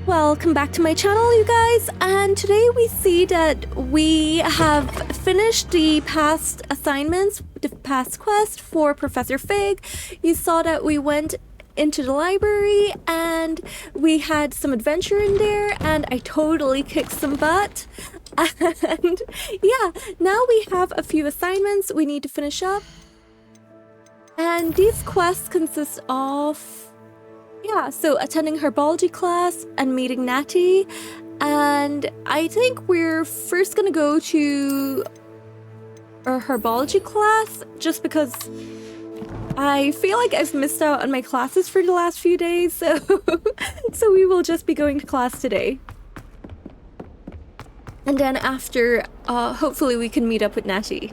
Welcome back to my channel, you guys, and today we see that we have finished the past assignments, the past quest for Professor Fig. You saw that we went into the library and we had some adventure in there, and I totally kicked some butt. And yeah, now we have a few assignments we need to finish up, and these quests consist of so attending herbology class and meeting Natty. And I think we're first gonna go to our herbology class just because I feel like I've missed out on my classes for the last few days, so we will just be going to class today. And then after, hopefully we can meet up with Natty.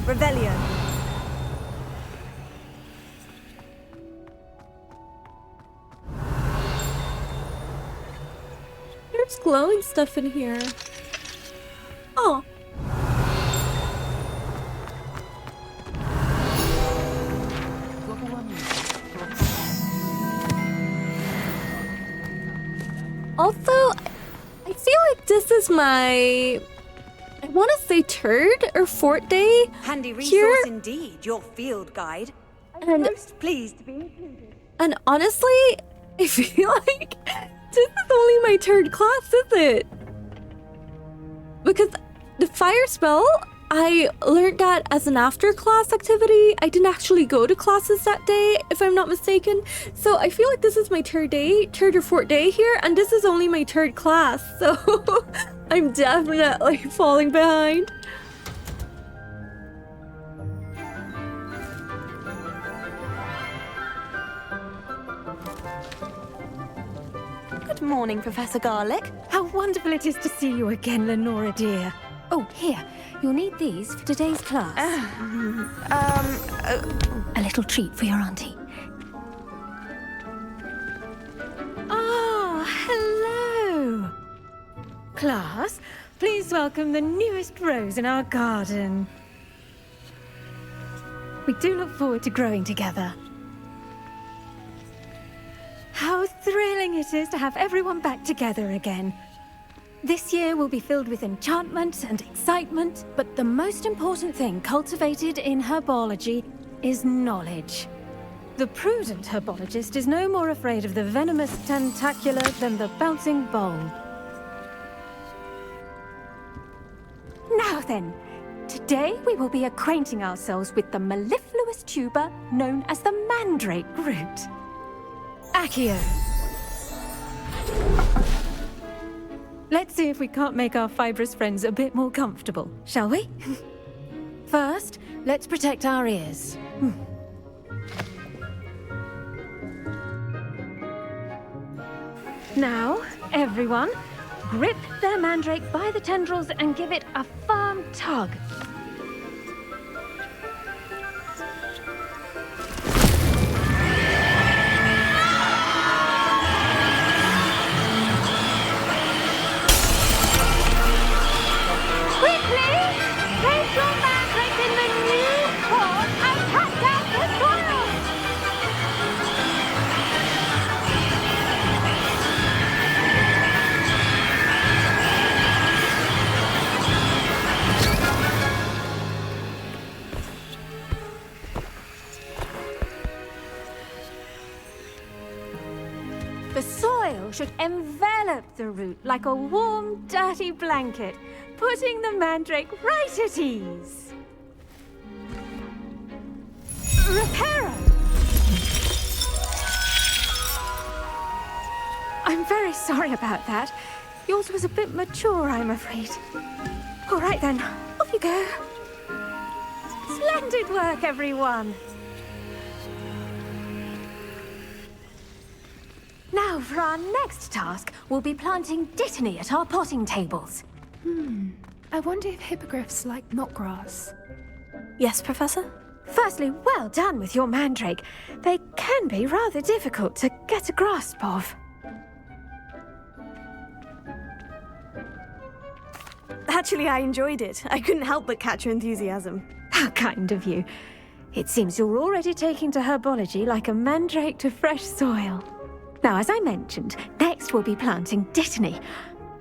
Revelio. There's glowing stuff in here. Oh. Also, I feel like this is my, I want to say third or fourth day Handy resource here. indeed, your field guide. And Most pleased to be included. And honestly, I feel like this is only my third class, is it? Because the fire spell, I learned that as an after-class activity. I didn't actually go to classes that day, if I'm not mistaken. So I feel like this is my third or fourth day here, and this is only my third class. So I'm definitely falling behind. Good morning, Professor Garlick. How wonderful it is to see you again, Lenora dear. Oh, here, you'll need these for today's class. A little treat for your auntie. Oh, hello. Class, please welcome the newest rose in our garden. We do look forward to growing together. How thrilling it is to have everyone back together again. This year will be filled with enchantment and excitement, but the most important thing cultivated in herbology is knowledge. The prudent herbologist is no more afraid of the venomous tentacula than the bouncing bowl. Now then, today we will be acquainting ourselves with the mellifluous tuber known as the mandrake root. Accio. Let's see if we can't make our fibrous friends a bit more comfortable, shall we? First, let's protect our ears. Now, everyone, grip their mandrake by the tendrils and give it a firm tug. The soil should envelop the root like a warm, dirty blanket, putting the mandrake right at ease. Reparo! I'm very sorry about that. Yours was a bit mature, I'm afraid. All right then, off Off you go. Splendid work, everyone. Now, for our next task, we'll be planting dittany at our potting tables. I wonder if hippogriffs like knotgrass. Yes, Professor? Firstly, well done with your mandrake. They can be rather difficult to get a grasp of. Actually, I enjoyed it. I couldn't help but catch your enthusiasm. How kind of you. It seems you're already taking to herbology like a mandrake to fresh soil. Now, as I mentioned, next we'll be planting dittany.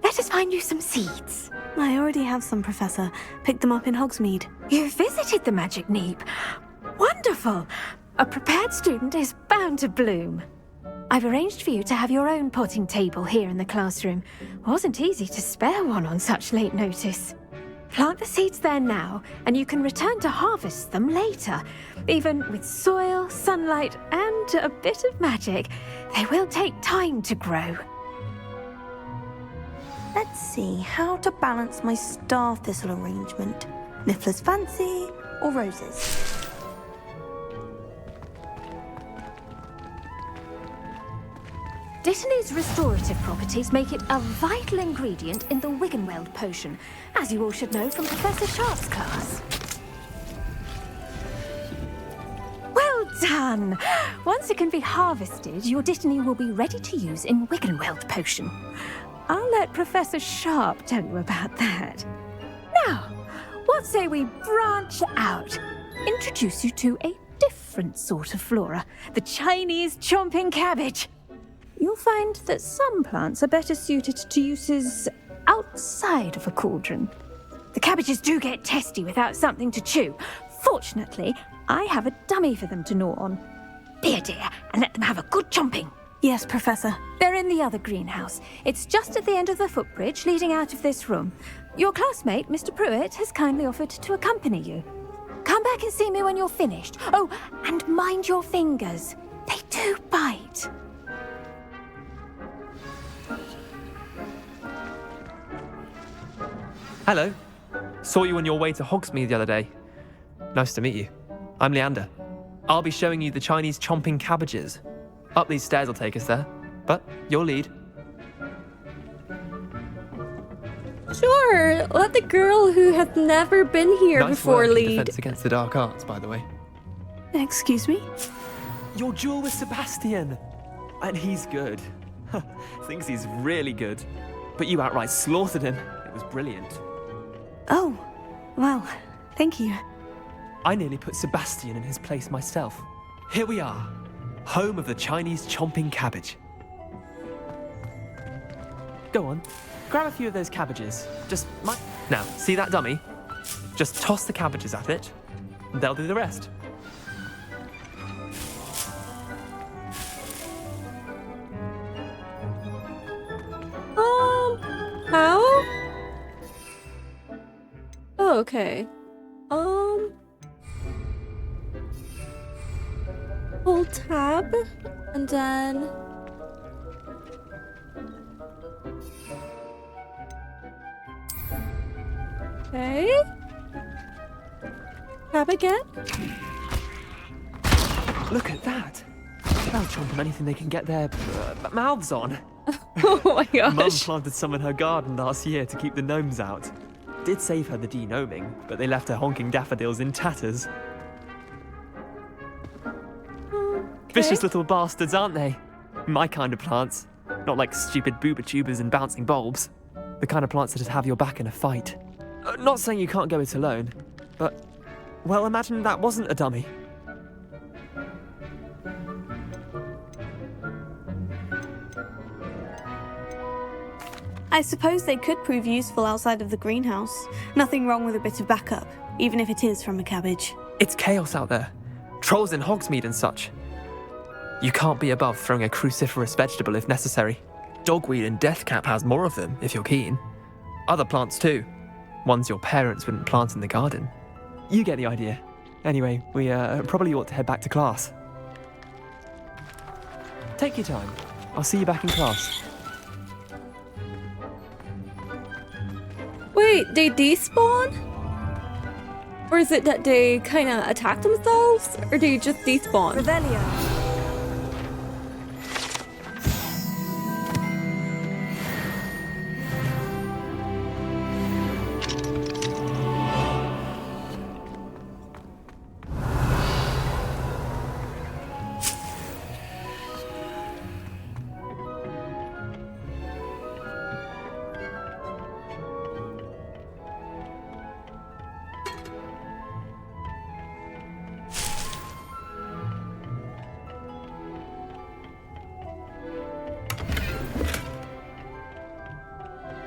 Let us find you some seeds. I already have some, Professor. Picked them up in Hogsmeade. You visited the Magic Neep. Wonderful! A prepared student is bound to bloom. I've arranged for you to have your own potting table here in the classroom. Wasn't easy to spare one on such late notice. Plant the seeds there now, and you can return to harvest them later. Even with soil, sunlight, and a bit of magic, they will take time to grow. Let's see how to balance my star thistle arrangement. Niffler's fancy or roses? Dittany's restorative properties make it a vital ingredient in the Wiggenweld potion, as you all should know from Professor Sharp's class. Well done! Once it can be harvested, your dittany will be ready to use in Wiggenweld potion. I'll let Professor Sharp tell you about that. Now, what say we branch out? Introduce you to a different sort of flora, the Chinese chomping cabbage. You'll find that some plants are better suited to uses outside of a cauldron. The cabbages do get testy without something to chew. Fortunately, I have a dummy for them to gnaw on. Be a dear and let them have a good chomping. Yes, Professor. They're in the other greenhouse. It's just at the end of the footbridge leading out of this room. Your classmate, Mr. Pruitt, has kindly offered to accompany you. Come back and see me when you're finished. Oh, and mind your fingers. They do bite. Hello. Saw you on your way to Hogsmeade the other day. Nice to meet you. I'm Leander. I'll be showing you the Chinese chomping cabbages. Up these stairs will take us there, but you'll lead. Sure, let the girl who has never been here Nice before work in lead. Defense Against the Dark Arts, by the way. Excuse me? Your duel with Sebastian! And he's good. Thinks he's really good. But you outright slaughtered him. It was brilliant. Oh, well, thank you. I nearly put Sebastian in his place myself. Here we are, home of the Chinese chomping cabbage. Go on, grab a few of those cabbages. Now, see that dummy? Just toss the cabbages at it, and they'll do the rest. How? Oh, okay. Hold tab, and then... Okay. Tab again. Look at that. They'll chomp on anything they can get their mouths on. Oh my Mum gosh. planted some in her garden last year to keep the gnomes out. Did save her the de-gnoming, but they left her honking daffodils in tatters. Vicious little bastards, aren't they? My kind of plants. Not like stupid booba tubers and bouncing bulbs. The kind of plants that'd have your back in a fight. Not saying you can't go it alone, but... well, imagine that wasn't a dummy. I suppose they could prove useful outside of the greenhouse. Nothing wrong with a bit of backup, even if it is from a cabbage. It's chaos out there. Trolls in Hogsmeade and such. You can't be above throwing a cruciferous vegetable if necessary. Dogweed and deathcap has more of them, if you're keen. Other plants too. Ones your parents wouldn't plant in the garden. You get the idea. Anyway, we probably ought to head back to class. Take your time. I'll see you back in class. Wait, they despawn? Or is it that they kind of attack themselves? Or do you just despawn? Revelio.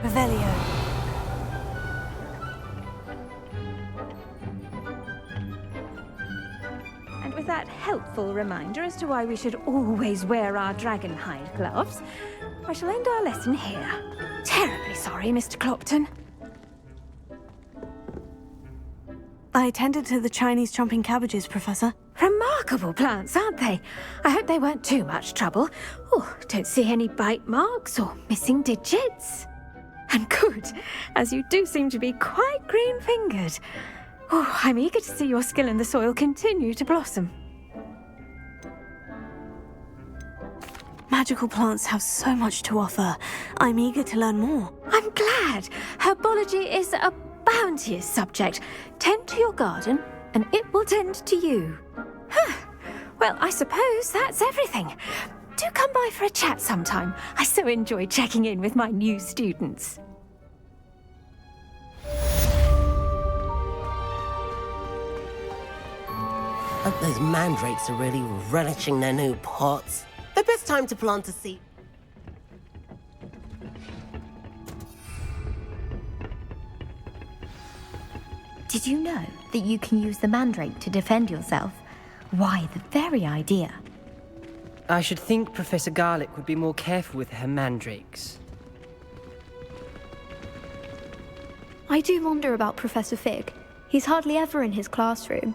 Revelio. And with that helpful reminder as to why we should always wear our dragon hide gloves, I shall end our lesson here. Terribly sorry, Mr. Clopton. I tended to the Chinese chomping cabbages, Professor. Remarkable plants, aren't they? I hope they weren't too much trouble. Oh, don't see any bite marks or missing digits. And good, as you do seem to be quite green-fingered. Oh, I'm eager to see your skill in the soil continue to blossom. Magical plants have so much to offer. I'm eager to learn more. I'm glad. Herbology is a bounteous subject. Tend to your garden, and it will tend to you. Huh. Well, I suppose that's everything. Do come by for a chat sometime. I so enjoy checking in with my new students. Hope those mandrakes are really relishing their new pots. The best time to plant a seed. Did you know that you can use the mandrake to defend yourself? Why, the very idea. I should think Professor Garlick would be more careful with her mandrakes. I do wonder about Professor Fig. He's hardly ever in his classroom.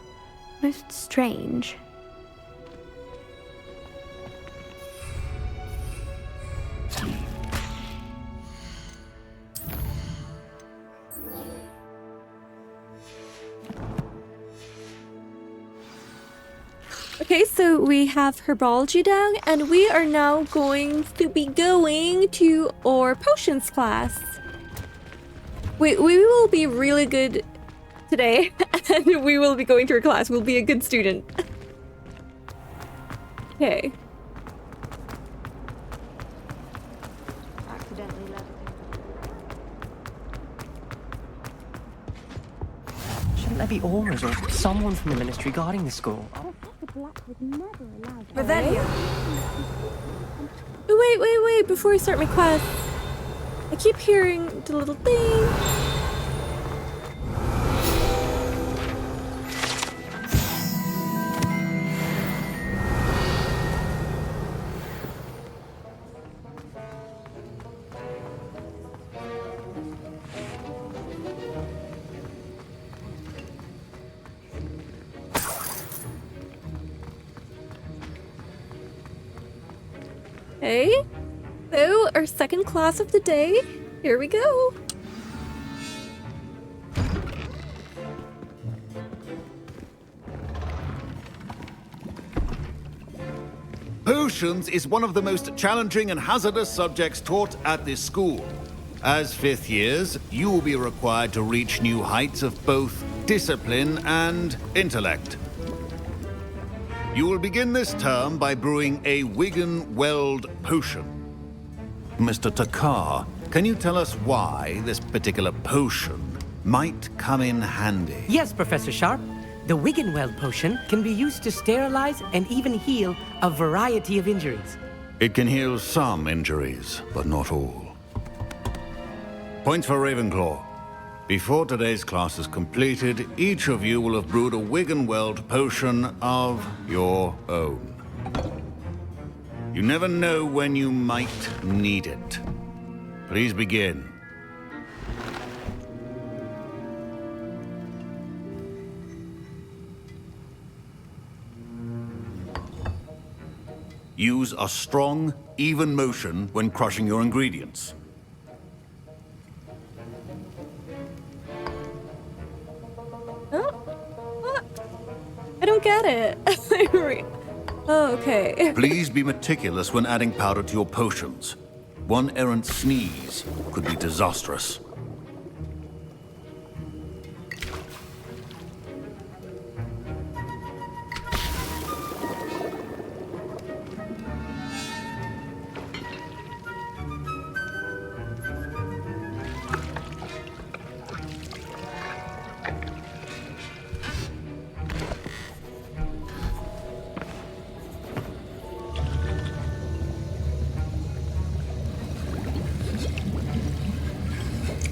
Most strange. Okay, so we have herbology down, and we are now going to be going to our potions class. We will be really good today, and we will be going to our class. We'll be a good student. Okay. Shouldn't there be auras or someone from the ministry guarding the school? Revelio. Wait, before I start my quest. I keep hearing the little thing. Okay, so our second class of the day. Here we go. Potions is one of the most challenging and hazardous subjects taught at this school. As fifth years, you will be required to reach new heights of both discipline and intellect. You will begin this term by brewing a Wigan-Weld potion. Mr. Takar, can you tell us why this particular potion might come in handy? Yes, Professor Sharp. The Wigan-Weld potion can be used to sterilize and even heal a variety of injuries. It can heal some injuries, but not all. Points for Ravenclaw. Before today's class is completed, each of you will have brewed a Wigan-Weld potion of your own. You never know when you might need it. Please begin. Use a strong, even motion when crushing your ingredients. Oh, get it. Okay. Please be meticulous when adding powder to your potions. One errant sneeze could be disastrous.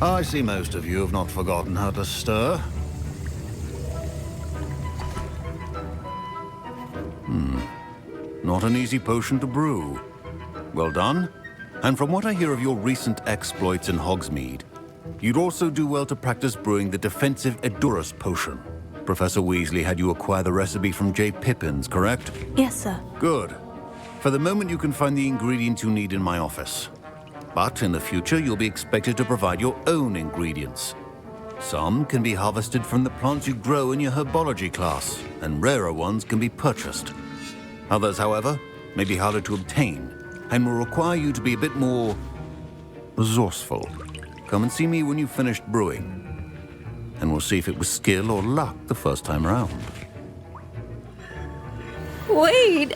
I see most of you have not forgotten how to stir. Not an easy potion to brew. Well done. And from what I hear of your recent exploits in Hogsmeade, you'd also do well to practice brewing the defensive Edurus potion. Professor Weasley had you acquire the recipe from J. Pippin's, correct? Yes, sir. Good. For the moment, you can find the ingredients you need in my office. But in the future, you'll be expected to provide your own ingredients. Some can be harvested from the plants you grow in your herbology class, and rarer ones can be purchased. Others, however, may be harder to obtain, and will require you to be a bit more resourceful. Come and see me when you've finished brewing, and we'll see if it was skill or luck the first time around. Wait,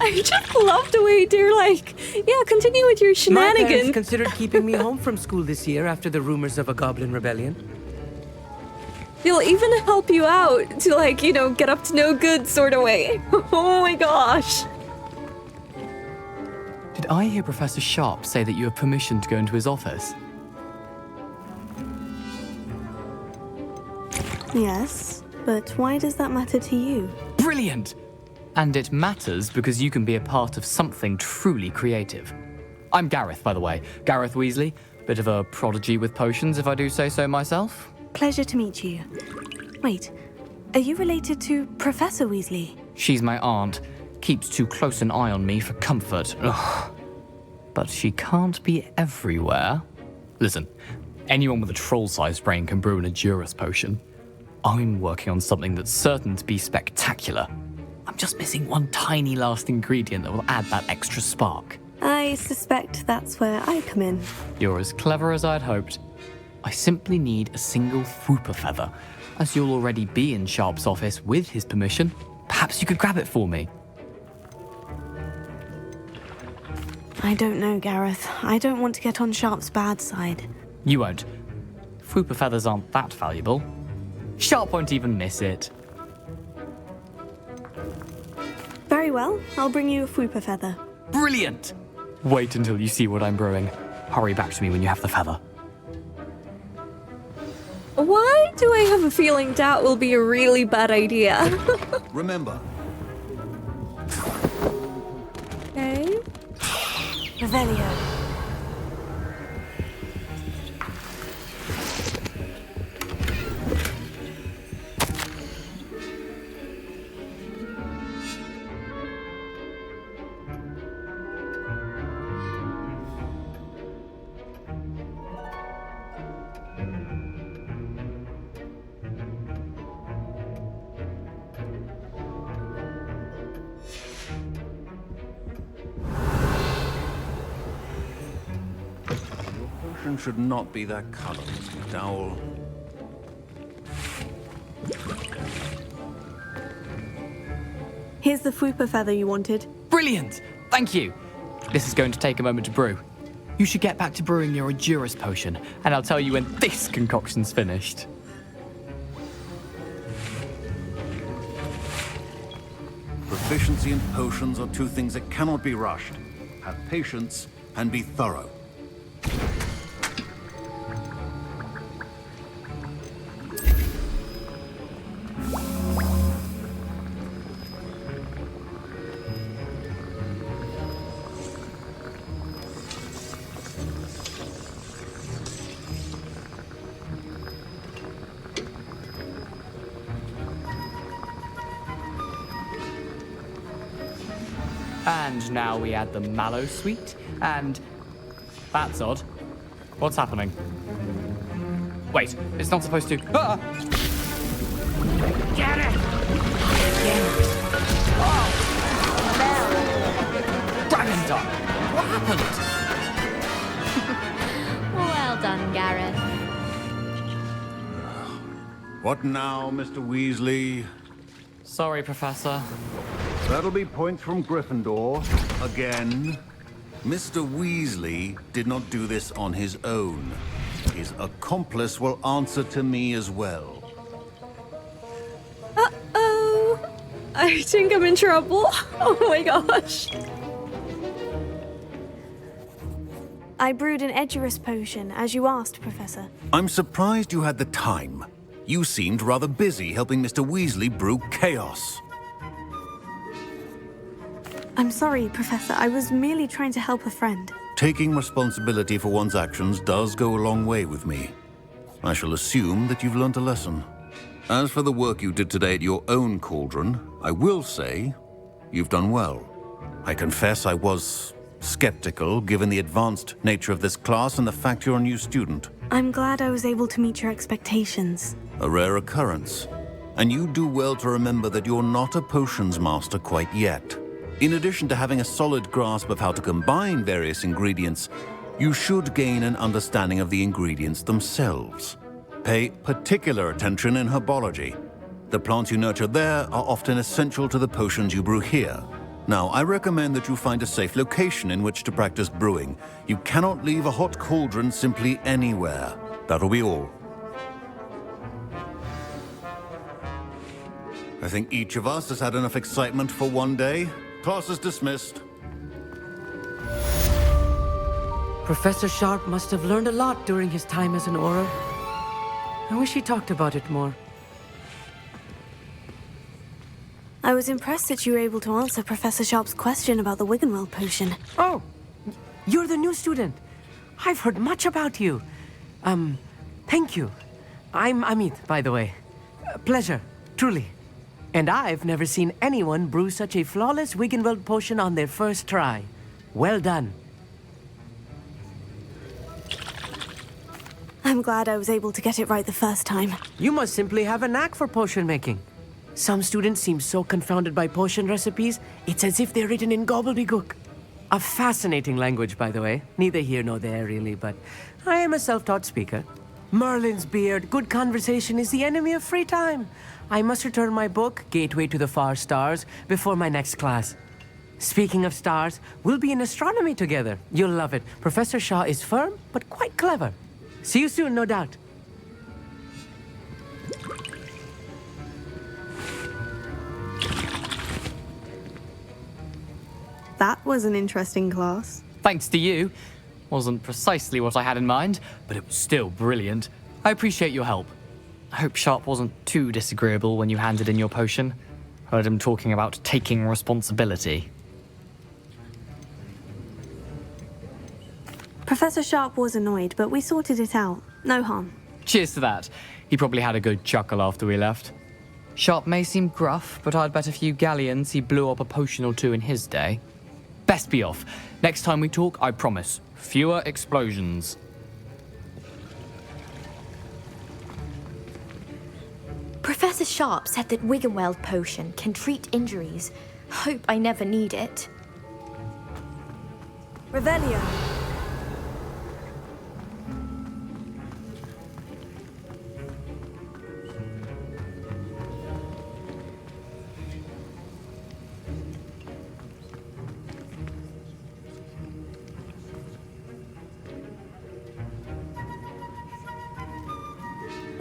I just love the way they're like, yeah, continue with your My parents shenanigans. considered keeping me home from school this year after the rumors of a goblin rebellion. They'll even help you out to, like, you know, get up to no good sort of way. Oh my gosh. Did I hear Professor Sharp say that you have permission to go into his office? Yes, but why does that matter to you? Brilliant! And it matters because you can be a part of something truly creative. I'm Gareth, by the way. Gareth Weasley. Bit of a prodigy with potions, if I do say so myself. Pleasure to meet you. Wait, are you related to Professor Weasley? She's my aunt. Keeps too close an eye on me for comfort. Ugh. But she can't be everywhere. Listen, anyone with a troll-sized brain can brew an Edurus potion. I'm working on something that's certain to be spectacular. I'm just missing one tiny last ingredient that will add that extra spark. I suspect that's where I come in. You're as clever as I'd hoped. I simply need a single Fwooper feather. As you'll already be in Sharp's office with his permission, perhaps you could grab it for me. I don't know, Gareth. I don't want to get on Sharp's bad side. You won't. Fwooper feathers aren't that valuable. Sharp won't even miss it. Very well, I'll bring you a Fwooper feather. Brilliant! Wait until you see what I'm brewing. Hurry back to me when you have the feather. Why do I have a feeling that will be a really bad idea? Remember. Okay. Revelio. Should not be that color, Miss McDowell. Here's the Fwooper feather you wanted. Brilliant! Thank you! This is going to take a moment to brew. You should get back to brewing your Edurus potion, and I'll tell you when this concoction's finished. Proficiency and potions are two things that cannot be rushed. Have patience and be thorough. And now we add the mallow sweet, and... That's odd. What's happening? Wait, it's not supposed to... Ah! Get it! again. Oh! Dragon Dog! What happened? Well done, Gareth. What now, Mr. Weasley? Sorry, Professor. That'll be points from Gryffindor. Again. Mr. Weasley did not do this on his own. His accomplice will answer to me as well. Uh-oh. I think I'm in trouble. Oh my gosh. I brewed an Edurus potion, as you asked, Professor. I'm surprised you had the time. You seemed rather busy helping Mr. Weasley brew chaos. I'm sorry, Professor. I was merely trying to help a friend. Taking responsibility for one's actions does go a long way with me. I shall assume that you've learnt a lesson. As for the work you did today at your own cauldron, I will say you've done well. I confess I was skeptical, given the advanced nature of this class and the fact you're a new student. I'm glad I was able to meet your expectations. A rare occurrence. And you do well to remember that you're not a potions master quite yet. In addition to having a solid grasp of how to combine various ingredients, you should gain an understanding of the ingredients themselves. Pay particular attention in herbology. The plants you nurture there are often essential to the potions you brew here. Now, I recommend that you find a safe location in which to practice brewing. You cannot leave a hot cauldron simply anywhere. That'll be all. I think each of us has had enough excitement for one day. Class is dismissed. Professor Sharp must have learned a lot during his time as an Auror. I wish he talked about it more. I was impressed that you were able to answer Professor Sharp's question about the Wiggenweld potion. Oh, you're the new student. I've heard much about you. Thank you. I'm Amit, by the way. Pleasure, truly. And I've never seen anyone brew such a flawless Wiggenweld potion on their first try. Well done. I'm glad I was able to get it right the first time. You must simply have a knack for potion making. Some students seem so confounded by potion recipes, it's as if they're written in gobbledygook. A fascinating language, by the way. Neither here nor there, really, but I am a self-taught speaker. Merlin's beard, good conversation is the enemy of free time. I must return my book, Gateway to the Far Stars, before my next class. Speaking of stars, we'll be in astronomy together. You'll love it. Professor Shaw is firm, but quite clever. See you soon, no doubt. That was an interesting class. Thanks to you. Wasn't precisely what I had in mind, but it was still brilliant. I appreciate your help. I hope Sharp wasn't too disagreeable when you handed in your potion. Heard him talking about taking responsibility. Professor Sharp was annoyed, but we sorted it out. No harm. Cheers to that. He probably had a good chuckle after we left. Sharp may seem gruff, but I'd bet a few galleons he blew up a potion or two in his day. Best be off. Next time we talk, I promise, fewer explosions. Professor Sharp said that Wiggenweld potion can treat injuries. Hope I never need it. Revelio.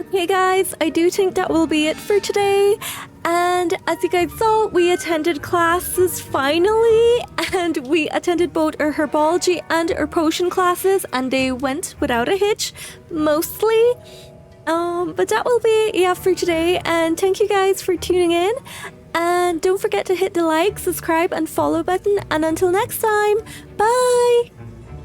Okay guys, I do think that will be it for today. And as you guys saw, we attended classes finally, and we attended both our herbology and our potion classes, and they went without a hitch, mostly. But that will be it for today, and thank you guys for tuning in. And don't forget to hit the like, subscribe, and follow button, and until next time, bye!